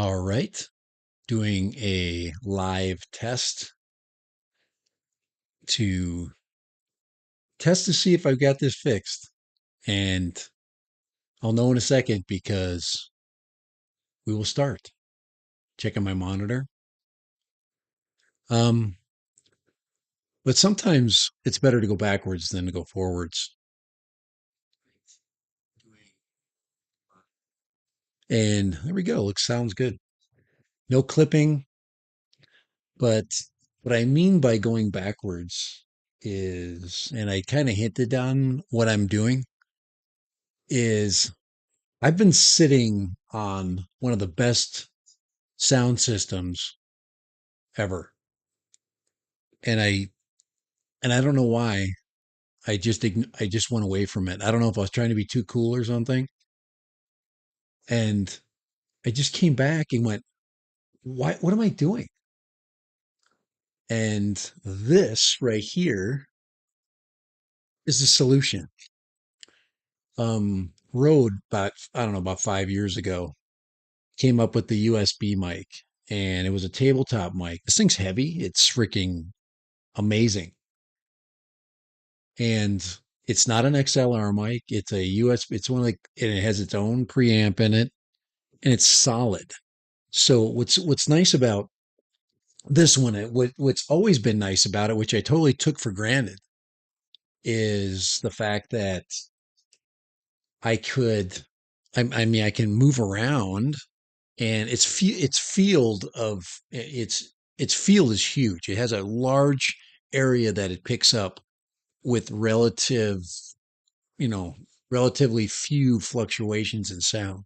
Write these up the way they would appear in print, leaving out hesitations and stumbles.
All right, doing a live test to to see if I've got this fixed. And I'll know in a second because we will start checking my monitor. Um, but sometimes it's better to go backwards than to go forwards. And there we go. Looks sounds good. No clipping, but what I mean by going backwards is, and I kind of hinted on what I'm doing, is I've been sitting on one of the best sound systems ever. And I don't know why. I just went away from it. I don't know if I was trying to be too cool or something. And I just came back and went, what am I doing? And this right here is the solution. Rode about, I don't know, about 5 years ago, came up with the USB mic, and it was a tabletop mic. This thing's heavy. It's freaking amazing. And it's not an XLR mic. It's a USB. It's one like, and it has its own preamp in it, and it's solid. So what's nice about this one, what's always been nice about it, which I totally took for granted, is the fact that I could, I mean, I can move around, and its field of its field is huge. It has a large area that it picks up with you know, relatively few fluctuations in sound.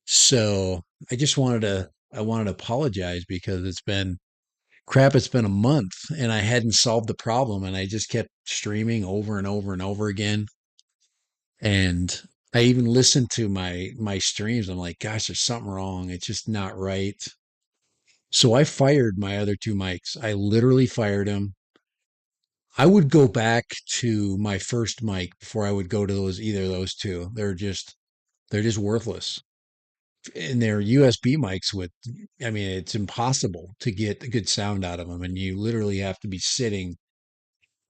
So I wanted to apologize because it's been crap. It's been a month and I hadn't solved the problem, and I just kept streaming over and over and over again. And I even listened to my streams. I'm like, gosh, there's something wrong. It's just not right. So I fired my other two mics. I literally fired them. I would go back to my first mic before I would go to either of those two. They're just worthless. And they're USB mics with, I mean, it's impossible to get a good sound out of them. And you literally have to be sitting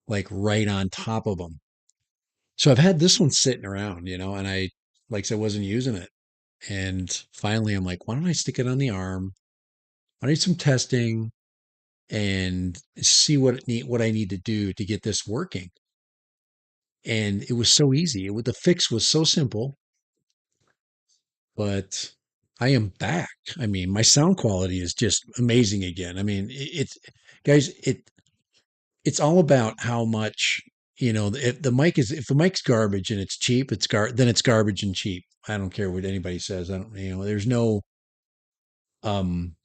like right on top of them. So I've had this one sitting around, and like I said, wasn't using it. And finally I'm like, why don't I stick it on the arm? I need some testing and see what I need to do to get this working. And it was so easy. The fix was so simple, but I am back. I mean, my sound quality is just amazing again. I mean, it's guys, it's all about how much, if the mic's garbage and it's cheap, then it's garbage and cheap. I don't care what anybody says. I don't, there's no um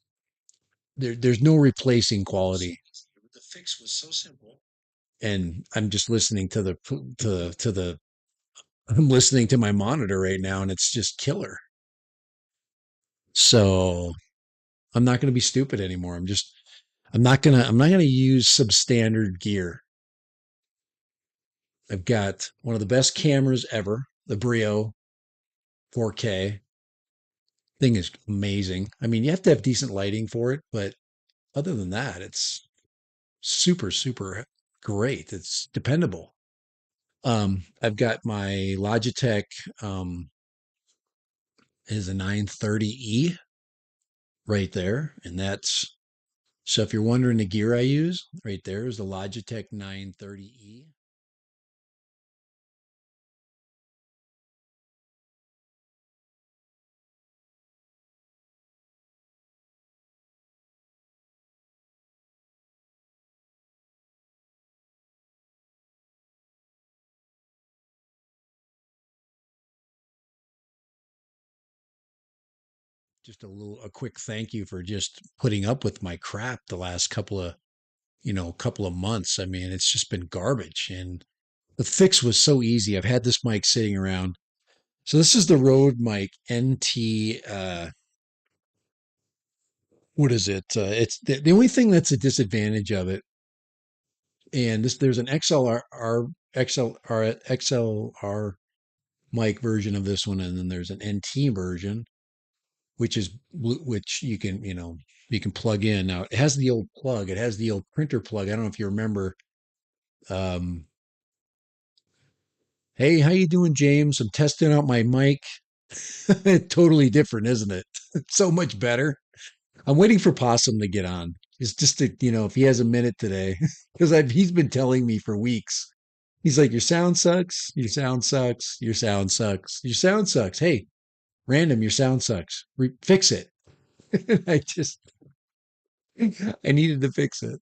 there's no replacing quality. The fix was so simple. And I'm just listening to the I'm listening to my monitor right now, and it's just killer. So I'm not going to be stupid anymore. I'm not going to use substandard gear. I've got one of the best cameras ever, the Brio 4K. Thing is amazing. I mean, you have to have decent lighting for it, but other than that, it's super, super great. It's dependable. I've got my Logitech, is a 930E right there. And so if you're wondering the gear I use, right there is the Logitech 930E. Just a quick thank you for just putting up with my crap the last couple of months. I mean, it's just been garbage, and the fix was so easy. I've had this mic sitting around. So this is the Rode mic NT. What is it? It's the only thing that's a disadvantage of it. And there's an XLR mic version of this one, and then there's an NT version. which you can plug in. Now it has the old plug. It has the old printer plug. I don't know if you remember. Um, hey, how you doing, James? I'm testing out my mic. Totally different, isn't it? It's so much better. I'm waiting for Possum to get on. It's just to, if he has a minute today, because he's been telling me for weeks. He's like, your sound sucks. Your sound sucks. Your sound sucks. Your sound sucks. Hey, random, your sound sucks. Fix it. I just, I needed to fix it.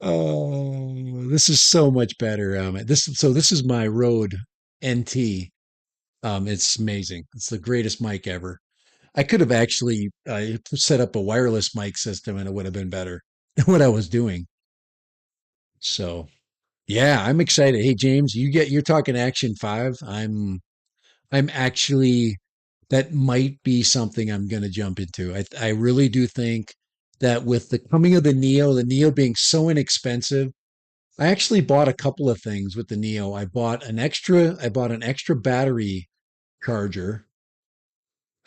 Oh, this is so much better. This is my Rode NT. It's amazing. It's the greatest mic ever. I could have actually set up a wireless mic system and it would have been better than what I was doing. So yeah, I'm excited. Hey James, you're talking Action 5. I'm actually that might be something I'm gonna jump into. I really do think that with the coming of the Neo being so inexpensive, I actually bought a couple of things with the Neo. I bought an extra battery charger.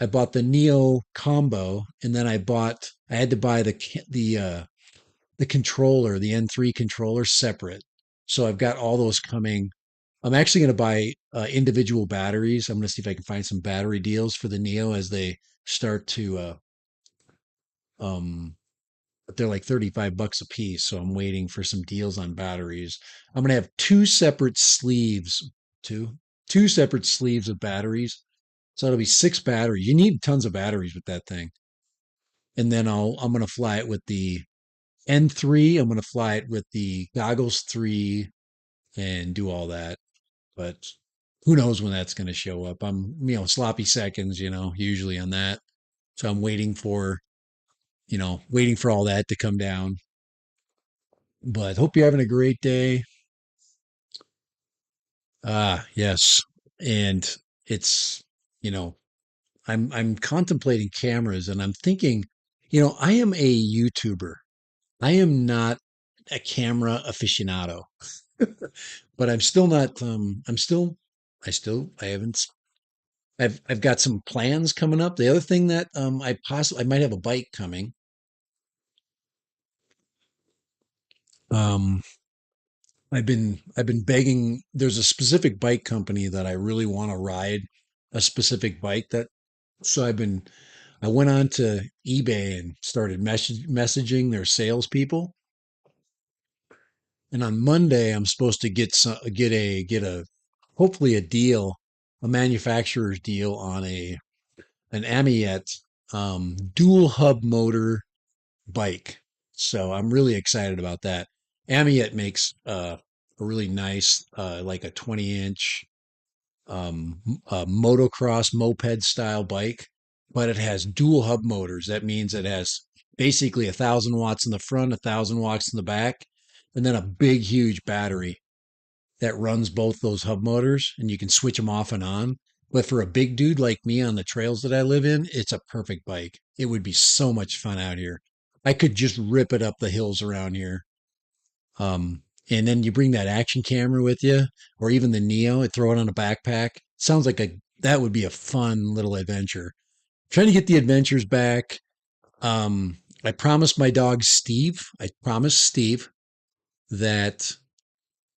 I bought the Neo combo, and then I had to buy the controller, the N3 controller separate. So I've got all those coming. I'm actually going to buy individual batteries. I'm going to see if I can find some battery deals for the Neo as they start to um but they're like 35 bucks a piece, so I'm waiting for some deals on batteries. I'm going to have two two separate sleeves of batteries. So it'll be six batteries. You need tons of batteries with that thing. And then I'm going to fly it with the N3. I'm going to fly it with the Goggles 3 and do all that. But who knows when that's going to show up? I'm, sloppy seconds, usually on that. So I'm waiting for all that to come down. But hope you're having a great day. Ah, yes. And it's, you know, I'm contemplating cameras and I'm thinking, I am a YouTuber. I am not a camera aficionado, but I'm still not I haven't I've got some plans coming up. The other thing that I might have a bike coming. Um I've been begging. There's a specific bike company that I really want to ride a specific bike that so I went on to eBay and started messaging their salespeople. And on Monday, I'm supposed to get a hopefully a deal, a manufacturer's deal on an Amiet dual hub motor bike. So I'm really excited about that. Amiet makes a really nice like a 20-inch motocross moped style bike, but it has dual hub motors. That means it has basically 1,000 watts in the front, 1,000 watts in the back, and then a big, huge battery that runs both those hub motors, and you can switch them off and on. But for a big dude like me on the trails that I live in, it's a perfect bike. It would be so much fun out here. I could just rip it up the hills around here. And then you bring that action camera with you, or even the Neo, and throw it on a backpack. Sounds like that would be a fun little adventure. Trying to get the adventures back. I promised my dog Steve. I promised Steve that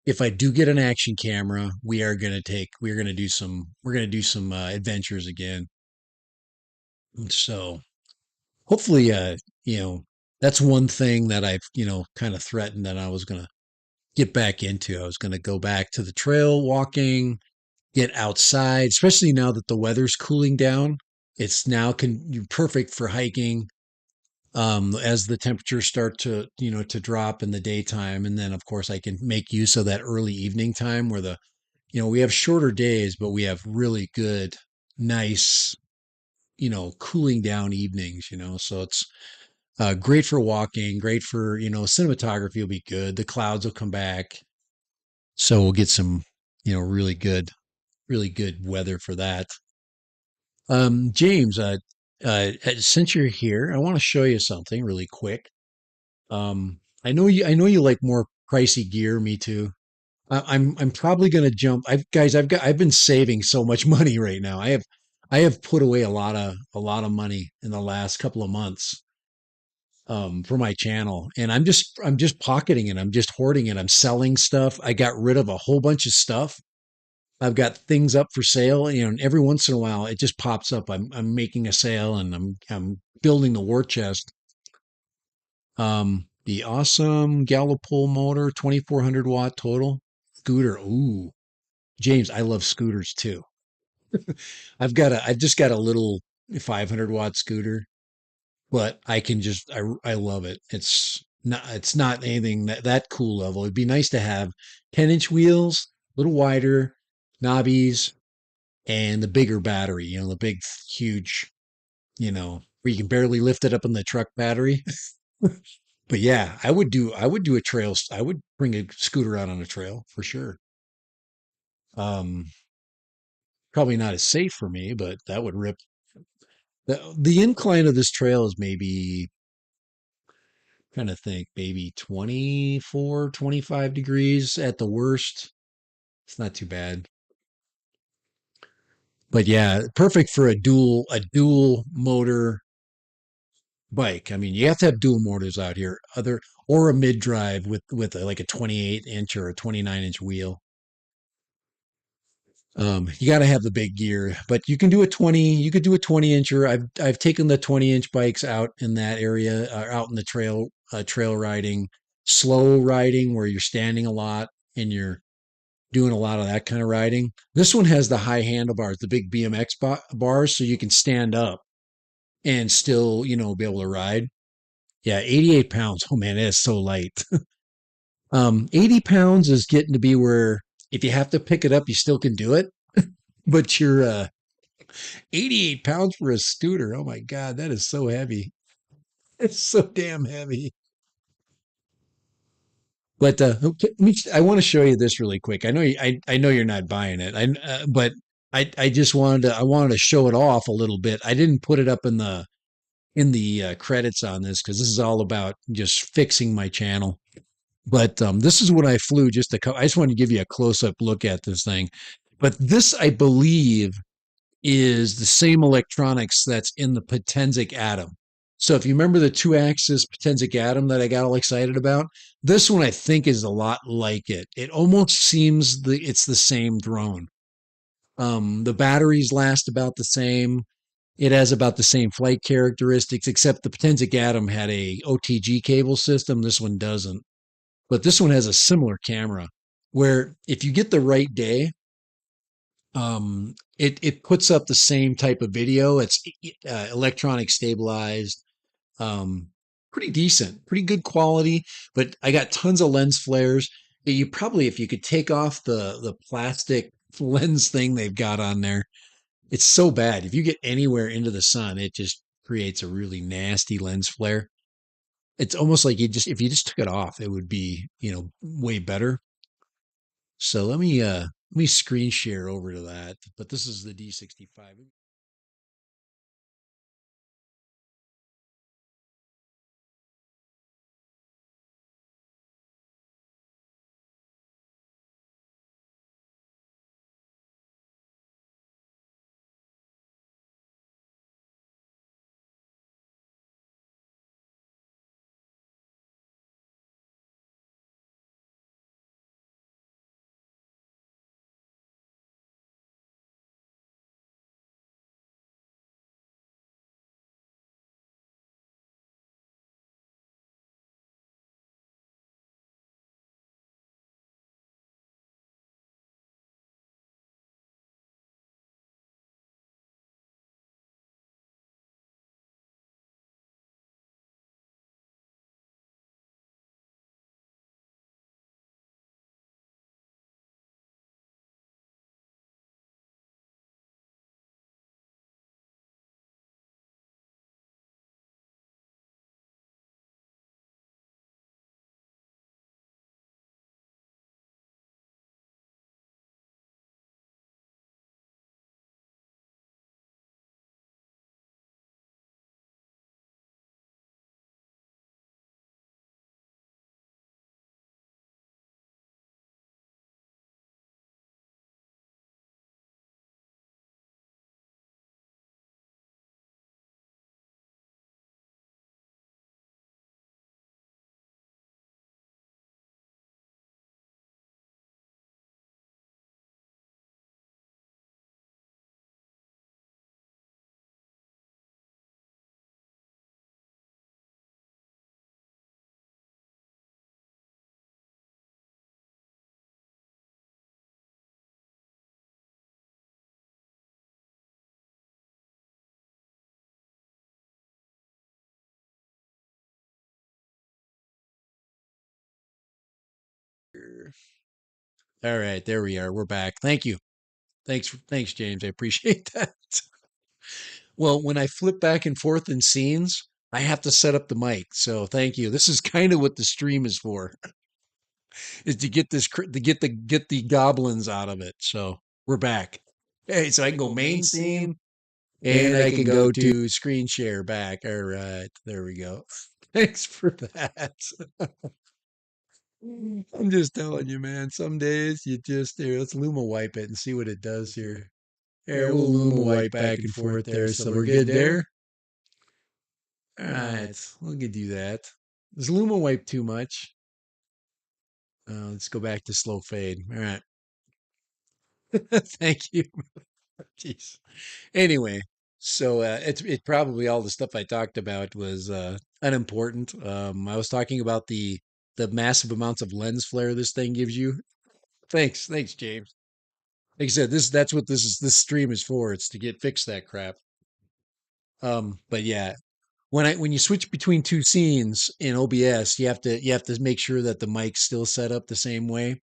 if I do get an action camera, we're gonna do some adventures again. So hopefully, that's one thing that I've kind of threatened that I was gonna get back into. I was gonna go back to the trail walking, get outside, especially now that the weather's cooling down. It's now perfect for hiking. As the temperatures start to drop in the daytime, and then of course I can make use of that early evening time where we have shorter days, but we have really good, nice, cooling down evenings. So it's great for walking, great for cinematography will be good. The clouds will come back, so we'll get some really good weather for that. James, since you're here, I want to show you something really quick. I know you like more pricey gear. Me too. I'm probably gonna jump. I've been saving so much money right now. I have put away a lot of money in the last couple of months for my channel, and I'm just pocketing it. I'm just hoarding it. I'm selling stuff. I got rid of a whole bunch of stuff. I've got things up for sale, and every once in a while it just pops up. I'm making a sale, and I'm building the war chest. The awesome Gallopole motor, 2400 watt total scooter. Ooh, James, I love scooters too. I've just got a little 500-watt scooter, but I love it. It's not anything that cool level. It'd be nice to have 10-inch wheels, a little wider, knobbies, and the bigger battery, the big, huge, where you can barely lift it up in the truck battery. But yeah, I would do a trail. I would bring a scooter out on a trail for sure. Um, Probably not as safe for me, but that would rip. The incline of this trail is maybe, trying to think, maybe 24, 25 degrees at the worst. It's not too bad. But yeah, perfect for a dual motor bike. I mean, you have to have dual motors out here, or a mid drive with like a 28-inch or a 29-inch wheel. You got to have the big gear, but you could do a 20-incher. I've taken the 20-inch bikes out in that area, out in the trail riding, slow riding where you're standing a lot and you're doing a lot of that kind of riding. This one has the high handlebars, the big BMX bars, so you can stand up and still, be able to ride. Yeah, 88 pounds. Oh man, it is so light. 80 pounds is getting to be where if you have to pick it up, you still can do it. But you're 88 pounds for a scooter. Oh my God, that is so heavy. It's so damn heavy. But okay, I want to show you this really quick. I know you're not buying it. But I wanted to show it off a little bit. I didn't put it up in the credits on this because this is all about just fixing my channel. But this is what I flew I just wanted to give you a close up look at this thing. But this, I believe, is the same electronics that's in the Potenzic atom. So if you remember the two-axis Potenzic atom that I got all excited about, this one I think is a lot like it. It almost seems it's the same drone. The batteries last about the same. It has about the same flight characteristics, except the Potenzic atom had a OTG cable system. This one doesn't. But this one has a similar camera where if you get the right day, it puts up the same type of video. It's electronic stabilized, um, pretty decent, pretty good quality. But I got tons of lens flares. You probably, if you could take off the plastic lens thing they've got on there, it's so bad. If you get anywhere into the sun, it just creates a really nasty lens flare. It's almost like if you just took it off, it would be, way better. So let me screen share over to that. But this is the D65. All right, there we are. We're back. Thank you. Thanks, James. I appreciate that. Well, when I flip back and forth in scenes, I have to set up the mic. So thank you. This is kind of what the stream is for, is to get get the goblins out of it. So we're back. Hey, so I can go main scene and I can go to screen share back. All right, there we go. Thanks for that. I'm just telling you, man. Some days you just here. Let's Luma wipe it and see what it does here. Here, we'll Luma wipe back and forth there. So we're good there. All right, we can do that. Does Luma wipe too much? Let's go back to slow fade. All right. Thank you. Jeez. Anyway, so it probably all the stuff I talked about was unimportant. I was talking about the massive amounts of lens flare this thing gives you. Thanks, James. Like I said, that's what this stream is for. It's to get fix that crap. But yeah, when you switch between two scenes in OBS, you have to make sure that the mic's still set up the same way.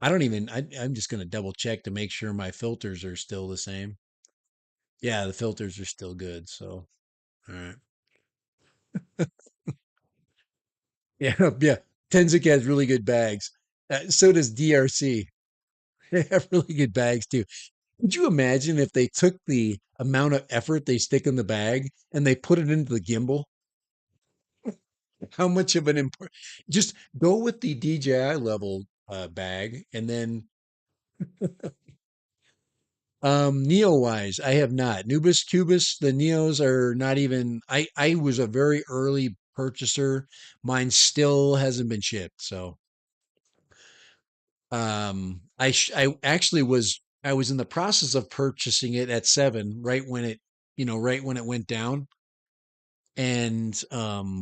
I'm just gonna double check to make sure my filters are still the same. Yeah, the filters are still good. So all right. Yeah, yeah. Tenzik has really good bags. So does DRC. They have really good bags too. Could you imagine if they took the amount of effort they stick in the bag and they put it into the gimbal? How much of an import? Just go with the DJI level bag, and then Neo wise, I have not. Nubis Cubis, the Neos are not even. I was a very early purchaser. Mine still hasn't been shipped, so I actually I was in the process of purchasing it at 7, right when it went down, and I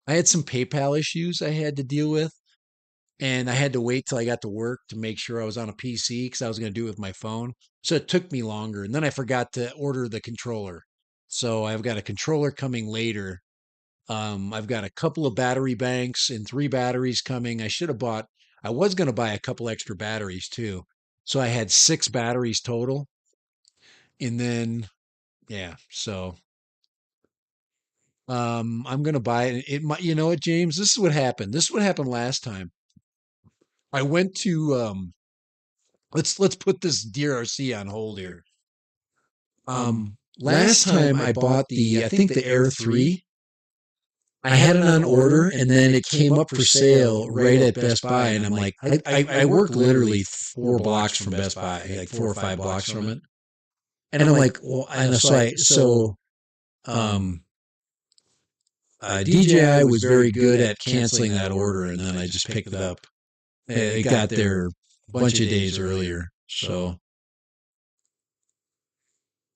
had some PayPal issues I had to deal with, and I had to wait till I got to work to make sure I was on a PC because I was going to do it with my phone. So it took me longer, and then I forgot to order the controller. So I've got a controller coming later. I've got a couple of battery banks and 3 batteries coming. I was going to buy a couple extra batteries too. So I had 6 batteries total. And then, yeah, so I'm going to buy it. It might, you know what, James? This is what happened. This is what happened last time. I went to, let's put this DRC on hold here. Last time I bought I think the Air 3. I had it on order and then it came up for sale right at Best Buy. And I'm like, I work literally 4 blocks from Best Buy, like 4 or 5 blocks from it. And I'm like, well, and um, DJI was very good at canceling that order. And then I just picked it up. It got there a bunch of days earlier. So,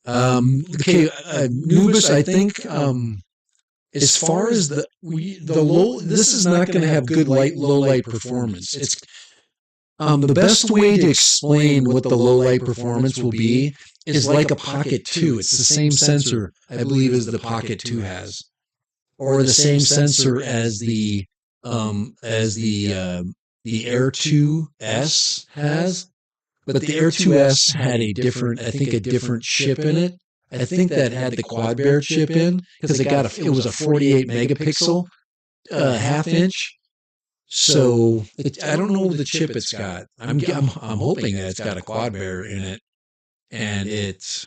okay, Nubis, I think, as far as the low, this is not going to have good low light performance. It's the best way to explain what the low light performance will be is like a Pocket 2. It's the same sensor, I believe, as the Pocket 2 has, or the same sensor as the Air 2S has. But the Air 2S had I think a different chip in it. I think that had the quad bear chip in because it was a 48 megapixel half inch. So I don't know the chip it's got. I'm hoping that it's got a quad bear in it, and it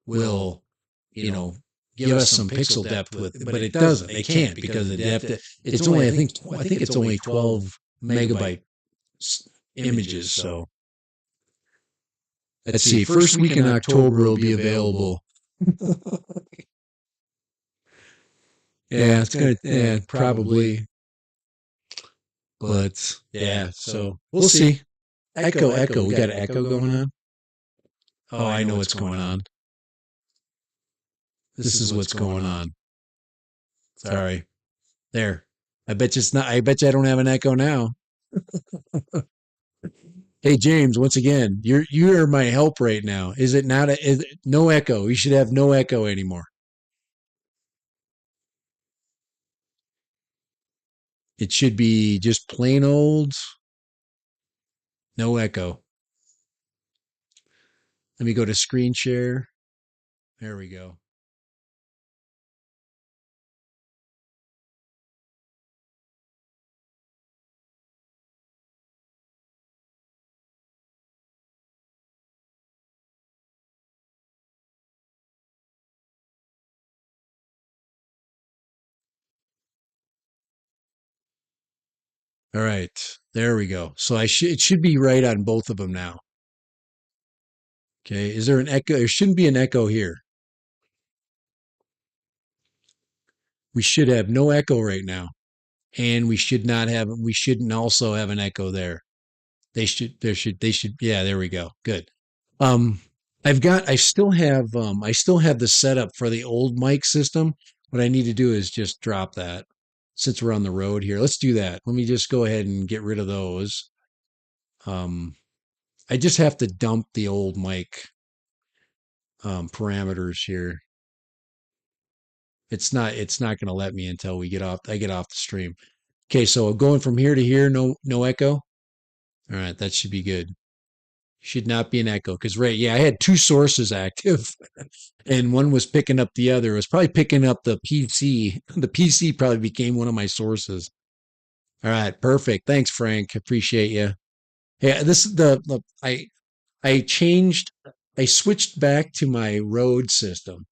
will, you know, give us some pixel depth but it doesn't. It can't because the depth. It's only I think it's only 12 megabyte images. So let's see. First week in October will be available. Yeah, it's gonna probably, but yeah. So we'll see. Echo. We got an echo going on. Oh, I know what's going on. This is what's going on. Sorry. There. I bet you it's not. I bet you I don't have an echo now. Hey James, once again, you're my help right now. Is it not no echo? You should have no echo anymore. It should be just plain old. No echo. Let me go to screen share. There we go. All right. There we go. So it should be right on both of them now. Okay. Is there an echo? There shouldn't be an echo here. We should have no echo right now. And we shouldn't also have an echo there. They should, yeah, there we go. Good. Um, I still have the setup for the old mic system. What I need to do is just drop that since we're on the road here. Let's do that. Let me just go ahead and get rid of those. Um, I just have to dump the old mic parameters here. It's not going to let me until I get off the stream. Okay, so going from here to here, no echo. All right, that should be good. Should not be an echo because right, yeah, I had two sources active, and one was picking up the other. It was probably picking up the PC. The PC probably became one of my sources. All right, perfect. Thanks, Frank. Appreciate you. Yeah, this the I changed. I switched back to my Rode system.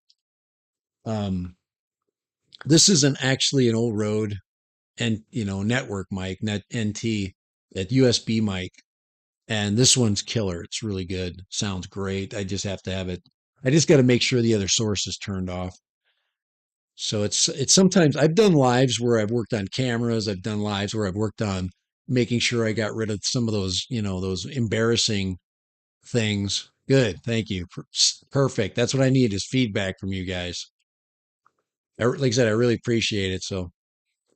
Um, this isn't actually an old Rode and network mic, net NT, that USB mic, and this one's killer. It's really good. Sounds great. I just have to have it. I just got to make sure the other source is turned off. So it's sometimes I've done lives where I've worked on cameras. I've done lives where I've worked on making sure I got rid of some of those, those embarrassing things. Good. Thank you. Perfect. That's what I need is feedback from you guys. Like I said, I really appreciate it. So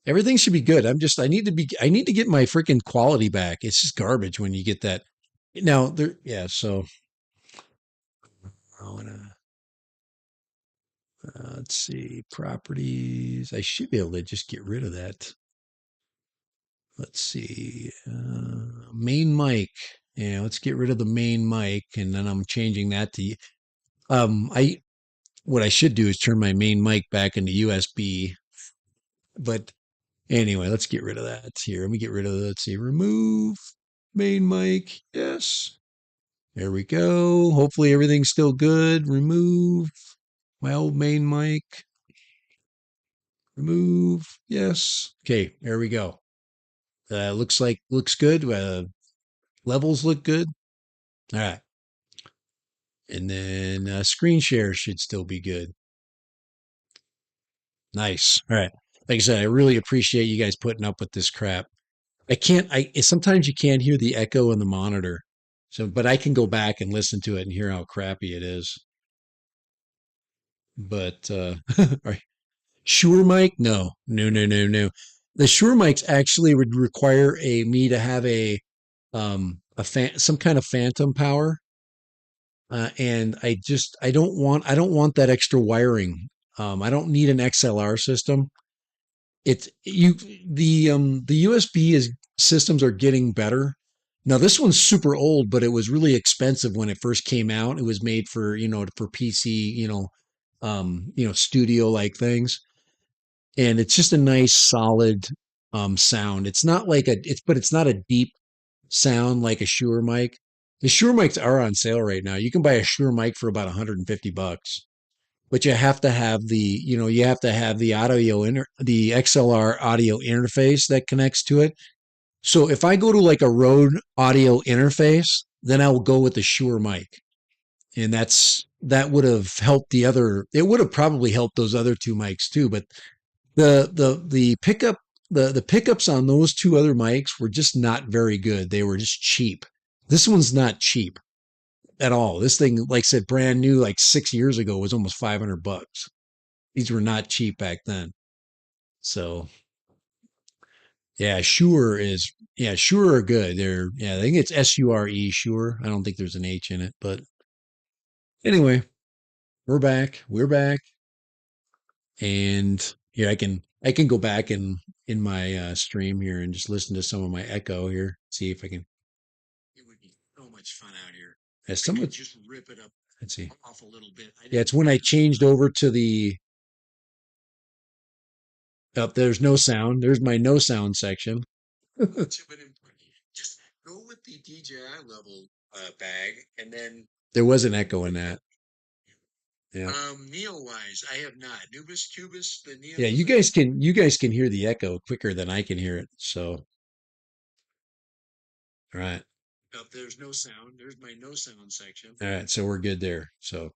everything should be good. I need to get my freaking quality back. It's just garbage when you get that. Now there, yeah. So I wanna, let's see, properties. I should be able to just get rid of that. Let's see, main mic. Yeah, let's get rid of the main mic, and then I'm changing that to. I what I should do is turn my main mic back into USB. But anyway, let's get rid of that here. Let me get rid of. Let's see, remove main mic. Yes. There we go. Hopefully everything's still good. Remove my old main mic. Remove. Yes. Okay, there we go. Looks good. Levels look good. All right. And then screen share should still be good. Nice. All right. Like I said, I really appreciate you guys putting up with this crap. Sometimes you can't hear the echo in the monitor. So, but I can go back and listen to it and hear how crappy it is. But, all right. Shure mic? No, no, no, no, no. The Shure mics actually would require me to have some kind of phantom power, and I don't want that extra wiring. I don't need an XLR system. It's you the USB is systems are getting better. Now this one's super old, but it was really expensive when it first came out. It was made for for PC, studio like things, and it's just a nice solid sound. It's not like it's not a deep sound like a Shure mic. The Shure mics are on sale right now. You can buy a Shure mic for about 150 bucks, but you have to have you have to have the XLR audio interface that connects to it. So if I go to like a Rode audio interface, then I will go with the Shure mic. And that would have helped it would have probably helped those other two mics too, but the pickup the pickups on those two other mics were just not very good. They were just cheap. This one's not cheap at all. This thing, like I said, brand new, like 6 years ago, was almost 500 bucks. These were not cheap back then. So yeah, Shure are good. I think it's SURE, Shure. I don't think there's an H in it, but anyway, we're back. We're back. And here I can go back in my stream here and just listen to some of my echo here. See if I can. Yeah, let's see. Yeah, it's when I changed over to the up. There's no sound. There's my no sound section. There was an echo in that. Yeah. Yeah, you guys can hear the echo quicker than I can hear it. So, all right. All right, so we're good there. So,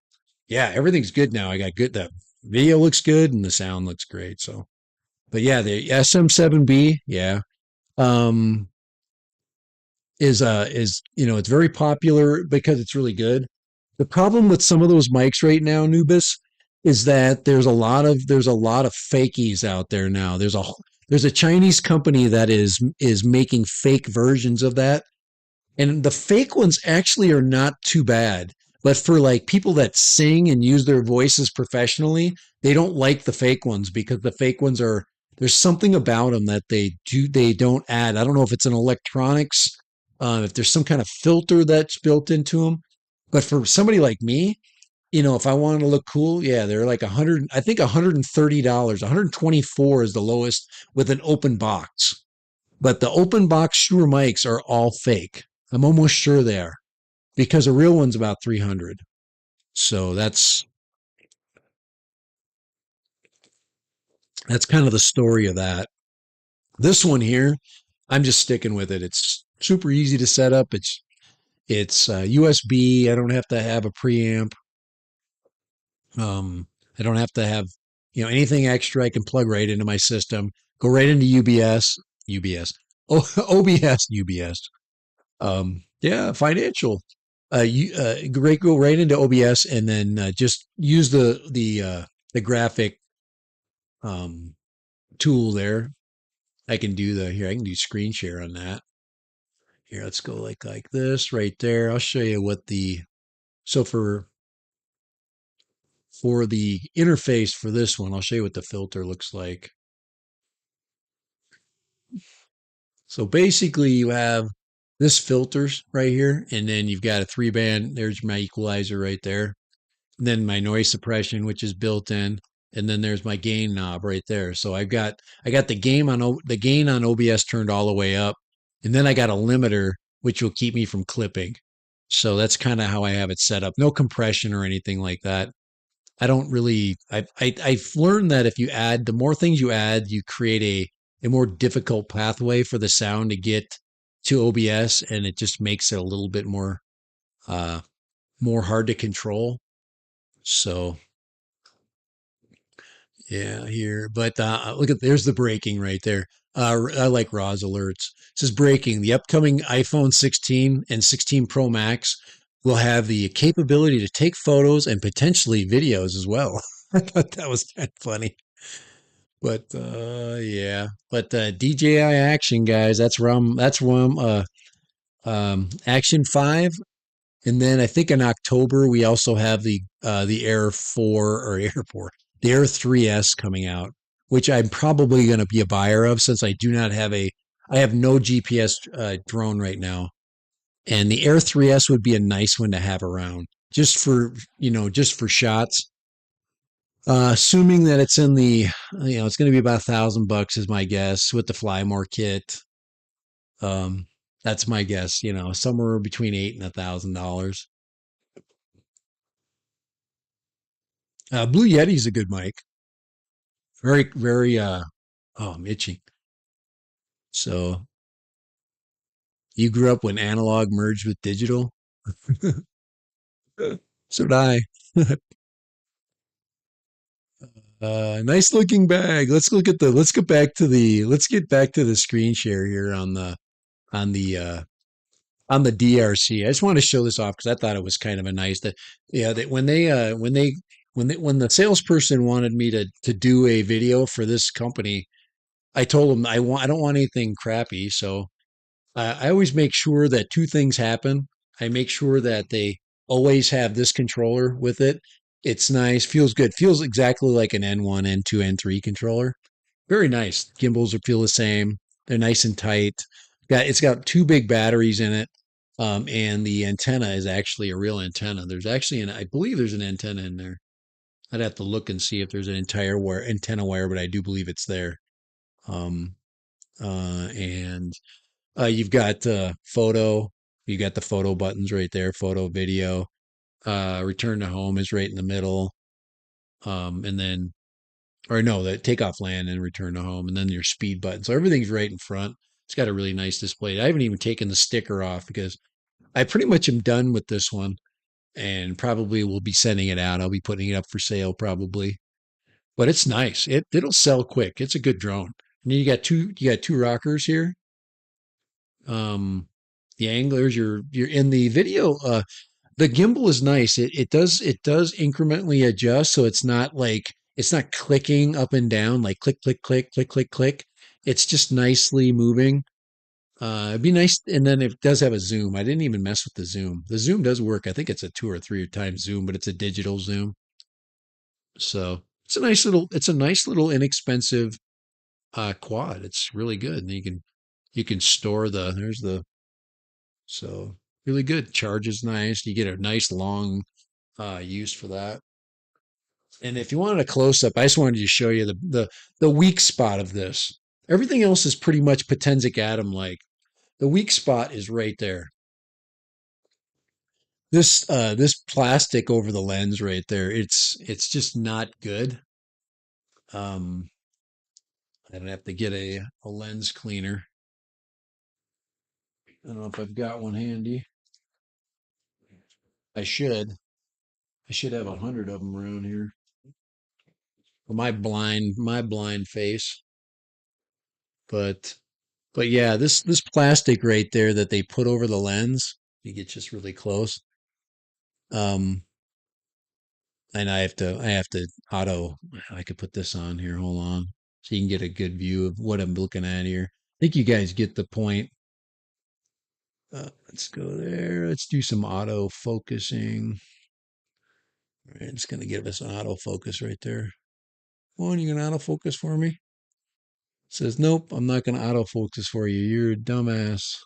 yeah, everything's good now. I got good. The video looks good and the sound looks great. So, but yeah, the SM7B, yeah, um, is it's very popular because it's really good. The problem with some of those mics right now, Nubis, is that there's a lot of fakies out there now. There's a Chinese company that is making fake versions of that, and the fake ones actually are not too bad. But for like people that sing and use their voices professionally, they don't like the fake ones because the fake ones are there's something about them that they don't add. I don't know if it's an electronics, if there's some kind of filter that's built into them. But for somebody like me, if I wanted to look cool, yeah, they're like 100, I think $130, 124 is the lowest with an open box. But the open box Shure mics are all fake. I'm almost sure they are because a real one's about 300. So that's kind of the story of that. This one here, I'm just sticking with it. It's super easy to set up. It's USB. I don't have to have a preamp. I don't have to have anything extra. I can plug right into my system. Go right into UBS, OBS, UBS. Yeah, financial. Go right into OBS and then just use the graphic um, tool there. I can do I can do screen share on that. Here, let's go like this right there. I'll show you what so for the interface for this one, I'll show you what the filter looks like. So basically you have this filters right here, and then you've got a 3-band. There's my equalizer right there. And then my noise suppression, which is built in. And then there's my gain knob right there. So I got the gain on OBS turned all the way up. And then I got a limiter, which will keep me from clipping. So that's kind of how I have it set up. No compression or anything like that. I don't really. I've learned that if you add the more things you add, you create a more difficult pathway for the sound to get to OBS, and it just makes it a little bit uh more hard to control. So yeah, here, but look at there's the braking right there. I like Roz alerts. It says braking. The upcoming iPhone 16 and 16 Pro Max will have the capability to take photos and potentially videos as well. I thought that was kind of funny. But yeah, but DJI Action guys, that's Action 5, and then I think in October we also have the Air 4 or Air 4, the Air 3S coming out, which I'm probably going to be a buyer of since I have no GPS drone right now, and the Air 3S would be a nice one to have around just for shots. Assuming that it's in it's going to be about $1,000 is my guess with the Flymore kit. Um, that's my guess. Somewhere between $8 and $1,000. Blue Yeti's a good mic. Very, very. Oh, I'm itching. So you grew up when analog merged with digital. So did I. Nice looking bag. Let's get back to the screen share here on the uh, on the DRC. I just want to show this off because I thought it was kind of a nice that yeah that when the salesperson wanted me to do a video for this company, I told them I don't want anything crappy. So I always make sure that two things happen. I make sure that they always have this controller with it. It's nice, feels good, feels exactly like an N1, N2, N3 controller. Very nice. Gimbals feel the same. They're nice and tight. It's got two big batteries in it. And the antenna is actually a real antenna. There's actually I believe there's an antenna in there. I'd have to look and see if there's an entire wire antenna wire, but I do believe it's there. Um, and you've got photo. You got the photo buttons right there. Photo, video. Return to home is right in the middle. And then, or no, the takeoff land and return to home, and then your speed button. So everything's right in front. It's got a really nice display. I haven't even taken the sticker off because I pretty much am done with this one, and probably will be sending it out. I'll be putting it up for sale probably, but it's nice. It'll sell quick. It's a good drone. And you got two rockers here. Um, the anglers. You're in the video. The gimbal is nice. It does incrementally adjust, so it's not clicking up and down like click click click click click click. It's just nicely moving. It'd be nice, and then it does have a zoom. I didn't even mess with the zoom. The zoom does work. I think it's a 2 or 3 times zoom, but it's a digital zoom. So it's a nice little inexpensive quad. It's really good, and you can store there's the so really good. Charge is nice. You get a nice long use for that. And if you wanted a close up, I just wanted to show you the weak spot of this. Everything else is pretty much Potenzic Atom like. The weak spot is right there. This plastic over the lens right there, it's just not good. Um, I'd have to get a lens cleaner. I don't know if I've got one handy. I should. I should have 100 of them around here. For my blind face. But but yeah, this plastic right there that they put over the lens, you get just really close. Um, and I have to auto. I could put this on here. Hold on, so you can get a good view of what I'm looking at here. I think you guys get the point. Let's go there. Let's do some auto focusing. All right, it's going to give us an autofocus right there. One, you can autofocus for me? It says, nope, I'm not going to autofocus for you. You're a dumbass.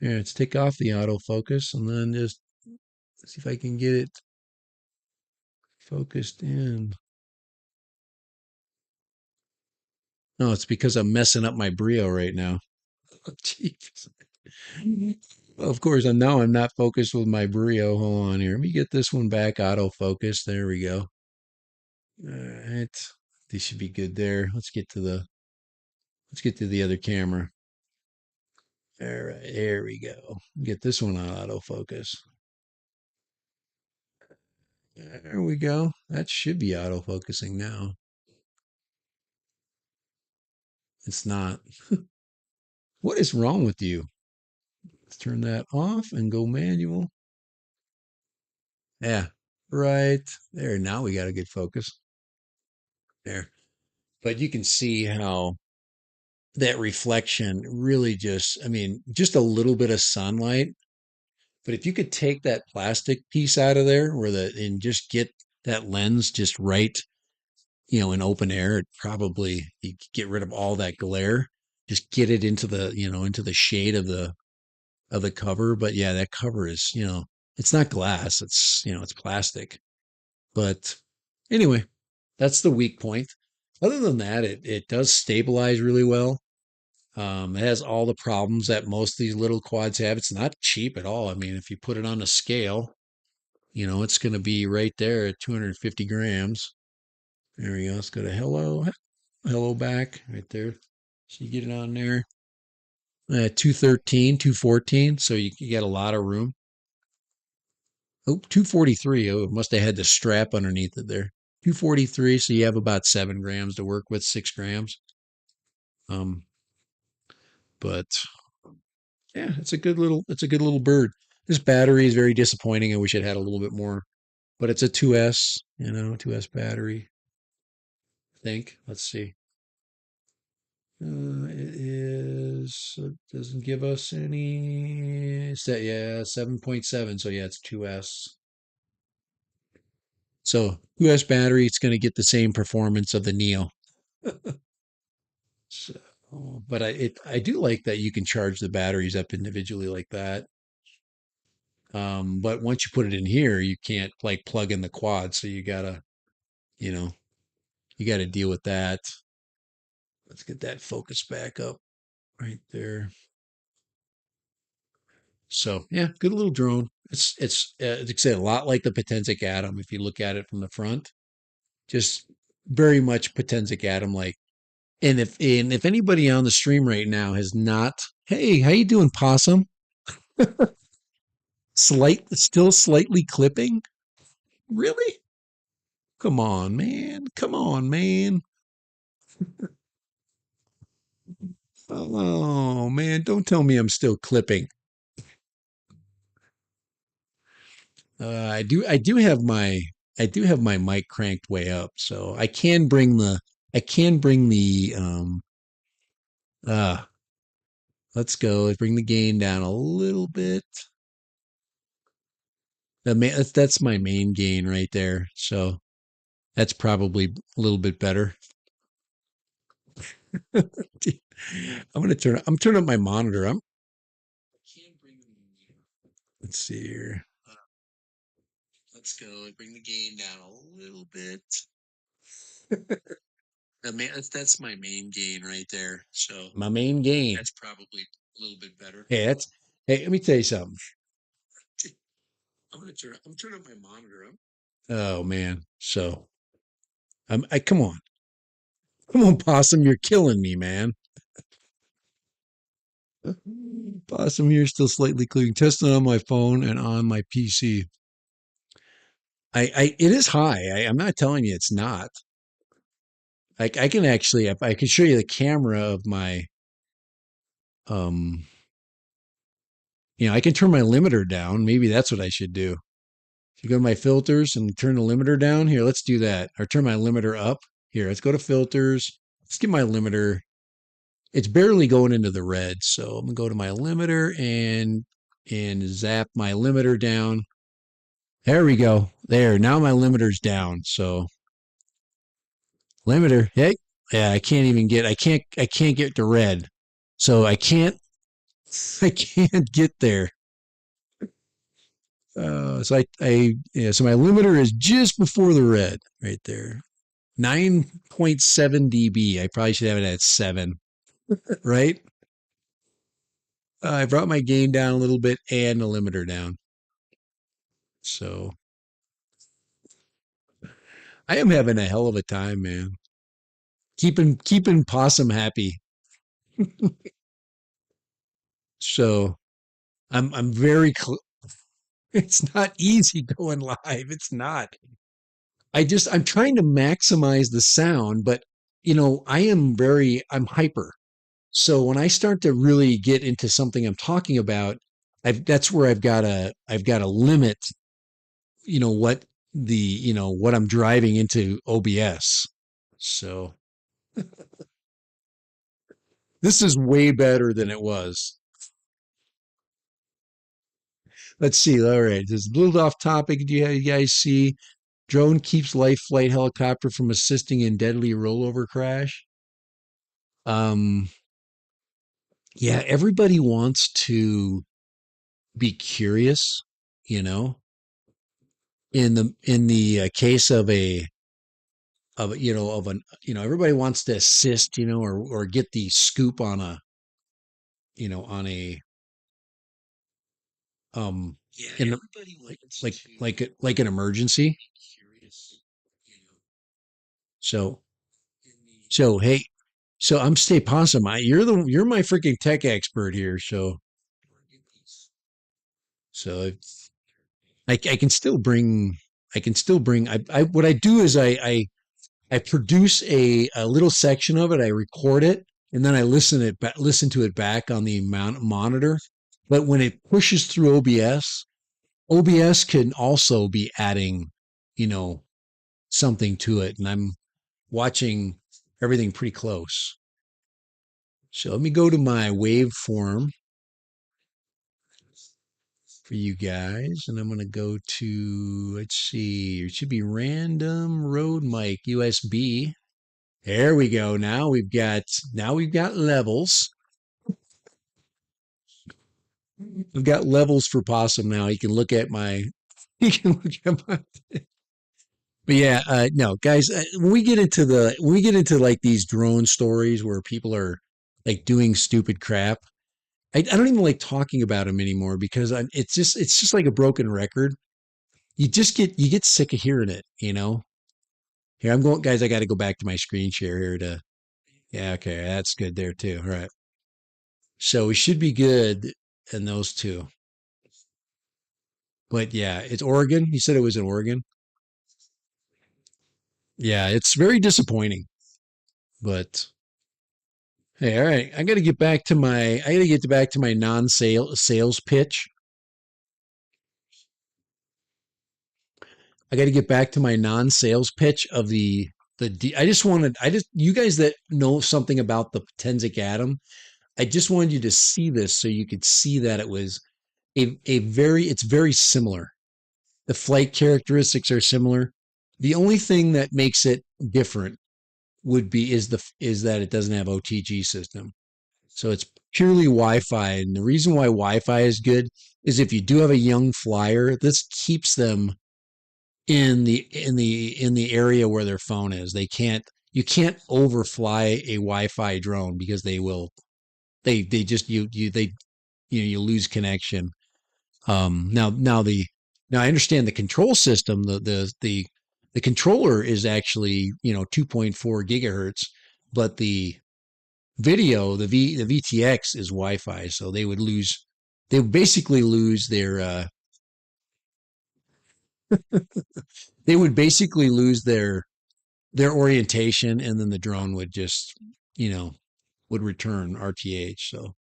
Here, let's take off the autofocus and then just see if I can get it focused in. No, it's because I'm messing up my Brio right now. Oh, jeez. Of course, I'm not focused with my Brio. Hold on here. Let me get this one back autofocus. There we go. All right. These should be good there. Let's get to the other camera. All right, there we go. Get this one on autofocus. There we go. That should be autofocusing now. It's not. What is wrong with you? Let's turn that off and go manual. Yeah, right there. Now we got a good focus there. But you can see how that reflection really just, I mean, just a little bit of sunlight. But if you could take that plastic piece out of there and just get that lens just right, in open air, it probably you could get rid of all that glare. Just get it into into the shade of the cover. But yeah, that cover is, it's not glass. It's plastic. But anyway, that's the weak point. Other than that, it does stabilize really well. It has all the problems that most of these little quads have. It's not cheap at all. I mean, if you put it on a scale, it's going to be right there at 250 grams. There we go. Let's go to hello back right there. So you get it on there. 213, 214. So you got a lot of room. Oh, 243. Oh, it must have had the strap underneath it there. 243. So you have about 7 grams to work with, 6 grams. Um, but yeah, it's a good little bird. This battery is very disappointing. I wish it had a little bit more, but it's a 2S, 2S battery. I think. Let's see. It doesn't give us any set. Yeah, 7.7. So yeah, it's 2S. So 2S battery, it's going to get the same performance of the Neo. So But I do like that you can charge the batteries up individually like that. But once you put it in here, you can't like plug in the quad, so you know, you gotta deal with that. Let's get that focus back up right there. So yeah, good little drone. It's like I say, a lot like the Potensic Atom if you look at it from the front. Just very much Potensic Atom like. And if anybody on the stream right now has not, hey, how you doing, Possum? Still slightly clipping? Really? Come on, man. Come on, man. Oh man, don't tell me I'm still clipping. I do have my mic cranked way up, so I can bring the uh let's go. Let's bring the gain down a little bit. That's my main gain right there. So that's probably a little bit better. I'm turning up my monitor. Let's see here. Let's go. Bring the gain down a little bit. That's my main gain right there. So my main gain. That's probably a little bit better. Hey, let me tell you something. I'm turning up my monitor. Oh man. So I come on. Come on, Possum, you're killing me, man. Possum here still slightly clearing. Testing on my phone and on my PC. It is high. I'm not telling you it's not. I can actually I can show you the camera of my um I can turn my limiter down. Maybe that's what I should do. You go to my filters and turn the limiter down. Here, let's do that. Or turn my limiter up. Here, let's go to filters. Let's get my limiter. It's barely going into the red. So I'm gonna go to my limiter and zap my limiter down. There we go. There. Now my limiter's down. So limiter. Hey. Yeah, I can't get to red. So I can't get there. So my limiter is just before the red right there. 9.7 dB. I probably should have it at 7, right? I brought my gain down a little bit and the limiter down. So I am having a hell of a time, man. Keeping Possum happy. So I'm very it's not easy going live. It's not. I'm trying to maximize the sound, but I'm hyper. So when I start to really get into something I'm talking about, that's where I've got to limit, what what I'm driving into OBS. So this is way better than it was. Let's see. All right. This is a little off topic. Do you guys see drone keeps life flight helicopter from assisting in deadly rollover crash? Um, yeah, everybody wants to be curious, you know. In the case of an everybody wants to assist, or get the scoop on a on a yeah, in like an emergency. So hey, so I'm Stay Possum. You're my freaking tech expert here. So I can still bring what I do is I produce a little section of it. I record it and then I listen to it back on the monitor. But when it pushes through OBS can also be adding, something to it. And I'm watching everything pretty close. So let me go to my waveform for you guys. And I'm going to go to, let's see, it should be random road mic USB. There we go. Now we've got levels. We've got levels for Possum now. You can look at my you can look at my but yeah, no, guys, when we get into like these drone stories where people are like doing stupid crap, I don't even like talking about them anymore because it's just like a broken record. You get sick of hearing it, you know. Here I'm going, guys. I got to go back to my screen share here to yeah, okay, that's good there too. All right, so we should be good in those two. But yeah, it's Oregon. You said it was in Oregon. Yeah, it's very disappointing. But hey, all right, I got to get back to my non-sales pitch. I got to get back to my non-sales pitch of I just you guys that know something about the Tensic atom, I just wanted you to see this so you could see that it was it's very similar. The flight characteristics are similar. The only thing that makes it different is that it doesn't have OTG system. So it's purely Wi-Fi. And the reason why Wi-Fi is good is if you do have a young flyer, this keeps them in the area where their phone is. You can't overfly a Wi-Fi drone because they just you lose connection. Now I understand the control system. The controller is actually 2.4 gigahertz, but the VTX is Wi-Fi, so they would basically lose their orientation, and then the drone would just you know would return RTH. So,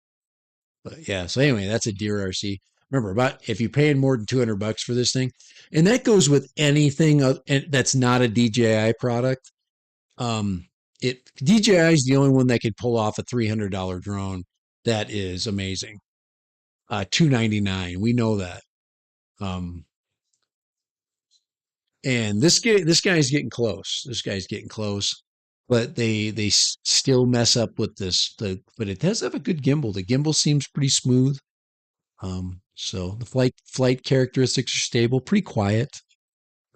but yeah. So anyway, that's a Deer RC. Remember, about if you're paying more than $200 for this thing, and that goes with anything that's not a DJI product. It DJI is the only one that could pull off a $300 drone. That is amazing. 299. We know that. Um, and this guy's getting close. This guy's getting close, but they still mess up with but it does have a good gimbal. The gimbal seems pretty smooth. So the flight characteristics are stable, pretty quiet.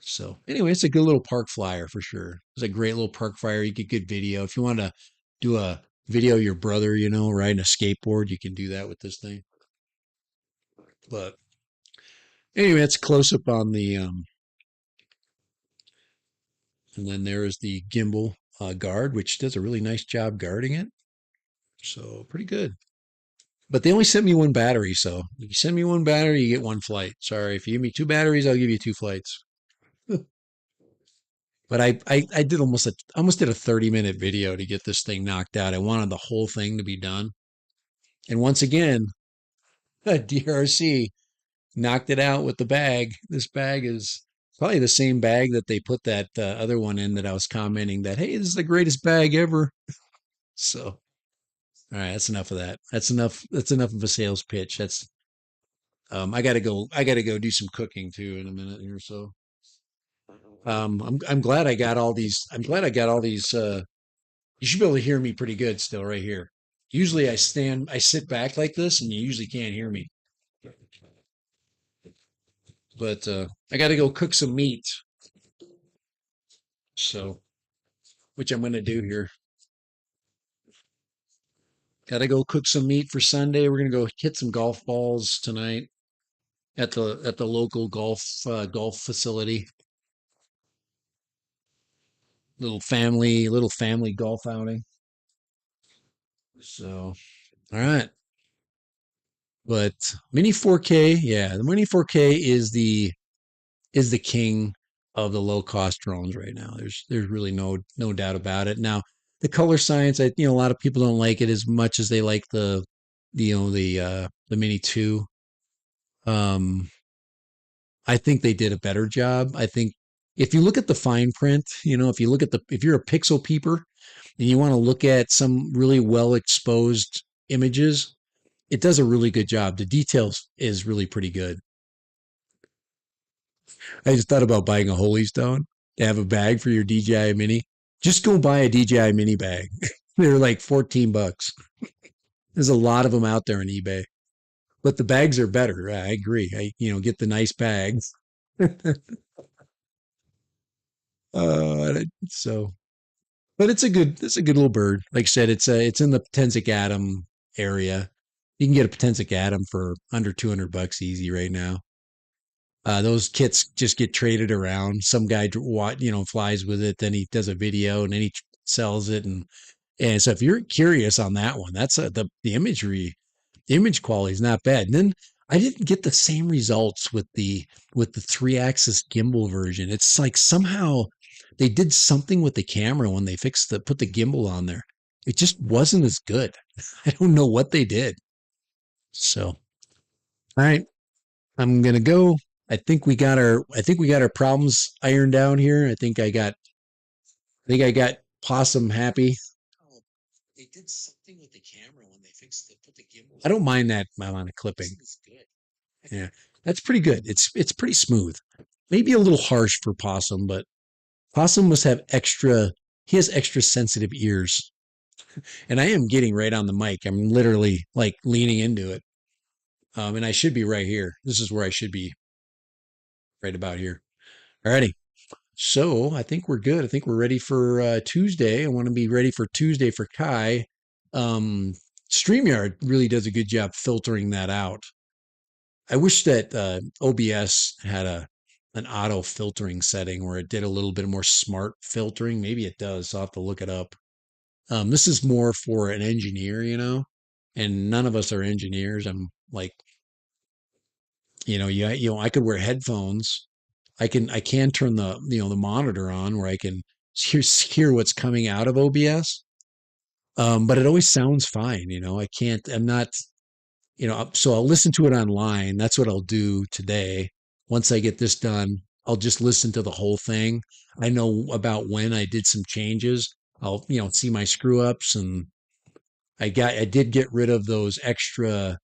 So anyway, it's a good little park flyer for sure. It's a great little park flyer. You get good video. If you want to do a video of your brother, riding a skateboard, you can do that with this thing. But anyway, it's close up on the and then there is the gimbal guard, which does a really nice job guarding it. So pretty good. But they only sent me one battery, so if you send me one battery, you get one flight. Sorry, if you give me two batteries, I'll give you two flights. But I did almost did a 30-minute video to get this thing knocked out. I wanted the whole thing to be done. And once again, DRC knocked it out with the bag. This bag is probably the same bag that they put that other one in that I was commenting that, hey, this is the greatest bag ever. So, all right, that's enough of that. That's enough of a sales pitch. I gotta go do some cooking too in a minute here. So, I'm glad I got all these. I'm glad I got all these. You should be able to hear me pretty good still right here. Usually I sit back like this and you usually can't hear me. But I got to go cook some meat. So, which I'm going to do here. Got to go cook some meat for Sunday. We're going to go hit some golf balls tonight at the local golf facility. Little family golf outing. So, all right. But Mini 4K, yeah, the Mini 4K is the king of the low cost drones right now. There's really no doubt about it. Now, the color science, a lot of people don't like it as much as they like the Mini 2. Um, I think they did a better job. I think if you look at the fine print, if you're a pixel peeper and you want to look at some really well exposed images, it does a really good job. The details is really pretty good. I just thought about buying a Holy Stone to have a bag for your DJI Mini. Just go buy a DJI mini bag. They're like 14 bucks. There's a lot of them out there on eBay, but the bags are better. I agree. Get the nice bags. So, but it's a good little bird. Like I said, it's in the Potensic Atom area. You can get a Potensic Atom for under 200 bucks easy right now. Those kits just get traded around. Some guy, flies with it, then he does a video, and then he sells it, and so if you're curious on that one, that's the image quality is not bad. And then I didn't get the same results with the 3-axis gimbal version. It's like somehow they did something with the camera when they put the gimbal on there. It just wasn't as good. I don't know what they did. So, all right, I'm gonna go. I think we got our problems ironed down here. I think I got Possum happy. Oh, they did something with the camera when they put the gimbal. I don't mind that amount of clipping. This is good. Yeah, that's pretty good. It's pretty smooth. Maybe a little harsh for Possum, but Possum must have extra. He has extra sensitive ears, and I am getting right on the mic. I'm literally like leaning into it, and I should be right here. This is where I should be, right about here. Alrighty. So I think we're good. I think we're ready for Tuesday. I want to be ready for Tuesday for Kai. Um, StreamYard really does a good job filtering that out. I wish that OBS had an auto filtering setting where it did a little bit more smart filtering. Maybe it does. So I'll have to look it up. This is more for an engineer, and none of us are engineers. I'm like, I could wear headphones. I can turn the monitor on where I can hear what's coming out of OBS. But it always sounds fine. I can't. I'm not. So I'll listen to it online. That's what I'll do today. Once I get this done, I'll just listen to the whole thing. I know about when I did some changes. I'll see my screw ups, and I did get rid of those extra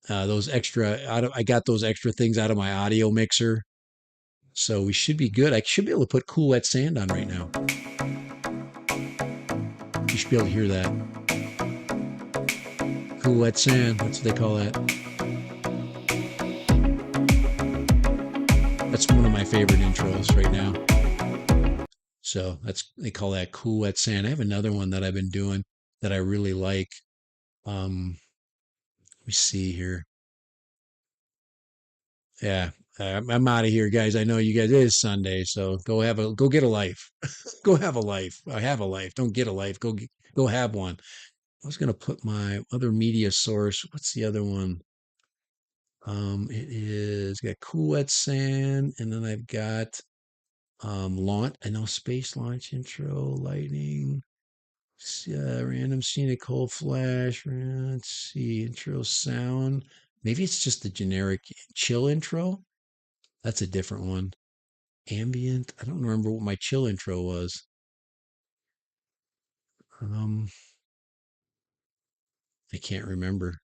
I got those extra things out of my audio mixer. So we should be good. I should be able to put Cool Wet Sand on right now. You should be able to hear that. Cool Wet Sand. That's what they call that. That's one of my favorite intros right now. So they call that Cool Wet Sand. I have another one that I've been doing that I really like. Let me see here. Yeah, I'm out of here, guys. I know you guys. It is Sunday, so go get a life. Go have a life. I have a life. Don't get a life. Go have one. I was gonna put my other media source. What's the other one? It is got Cool Wet Sand, and then I've got launch. I know space launch intro, lightning, random scenic cold flash. Let's see, intro sound. Maybe it's just the generic chill intro. That's a different one. Ambient. I don't remember what my chill intro was. Um, I can't remember.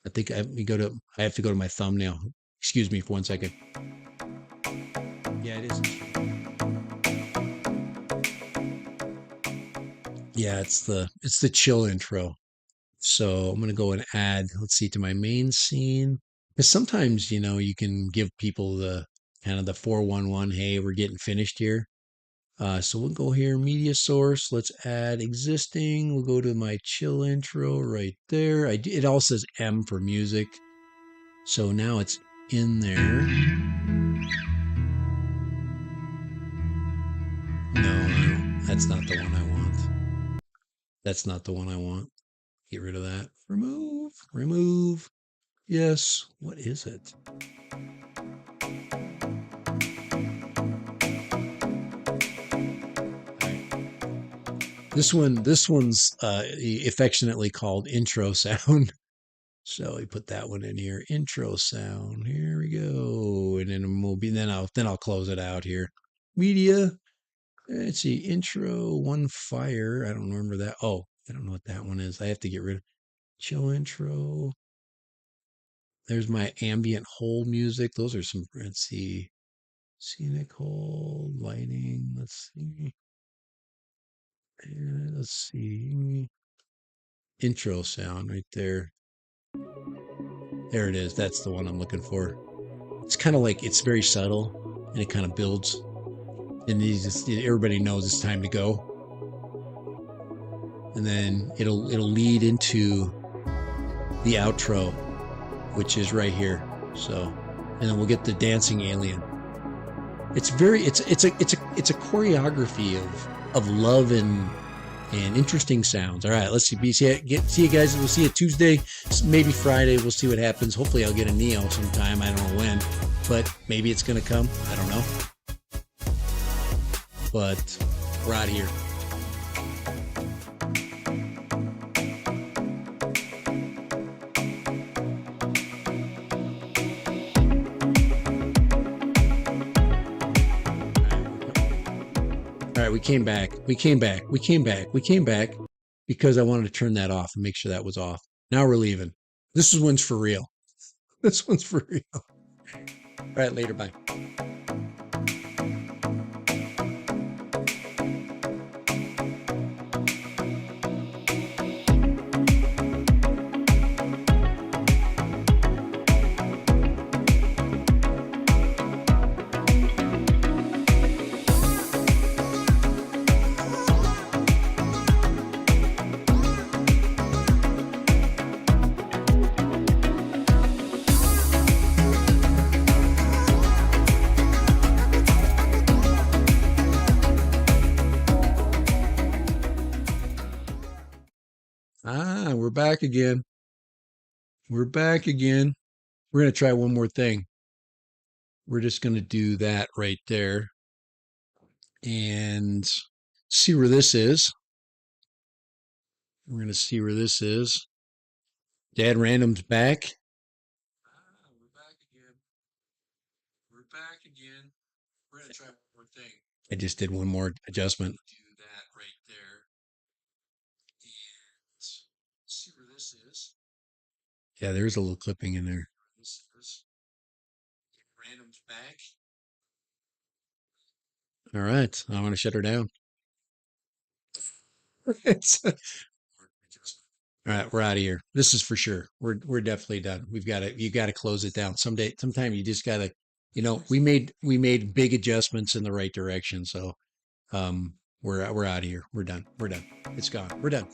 I think I have to go to my thumbnail. Excuse me for 1 second. Yeah, it is. Yeah, it's the chill intro. So I'm gonna go and add, let's see, to my main scene. Because sometimes, you can give people the kind of the 411, hey, we're getting finished here. So we'll go here, media source. Let's add existing. We'll go to my chill intro right there. It all says M for music. So now it's in there. No, that's not the one I want. That's not the one I want. Get rid of that. Remove, remove. Yes. What is it? This one's affectionately called intro sound. So we put that one in here. Intro sound. Here we go. And then I'll close it out here. Media. Let's see. Intro one fire. I don't remember that. Oh, I don't know what that one is. I have to get rid of chill intro. There's my ambient hold music. Those are some, let's see. Scenic hold, lighting. Let's see. Let's see. Intro sound right there. There it is. That's the one I'm looking for. It's kind of like it's very subtle and it kind of builds. And everybody knows it's time to go. And then it'll lead into the outro, which is right here. So, and then we'll get the dancing alien. It's a choreography of love and interesting sounds. All right, let's see you guys. We'll see you Tuesday, maybe Friday. We'll see what happens. Hopefully, I'll get a Neo sometime. I don't know when, but maybe it's gonna come. I don't know. But we're out of here. All right, we came back because I wanted to turn that off and make sure that was off. Now we're leaving. This one's for real. This one's for real. All right, later, bye. We're back again. We're back again. We're going to try one more thing. We're just going to do that right there and see where this is. We're going to see where this is. Dad Random's back. We're back again. We're back again. We're going to try one more thing. I just did one more adjustment. Do that right there. And see where this is. Yeah, there's a little clipping in there. This is Random's back. All right, I want to shut her down. All right, we're out of here. This is for sure. We're definitely done. You got to close it down. Sometime you just got to, we made big adjustments in the right direction. So we're out of here. We're done. It's gone. We're done.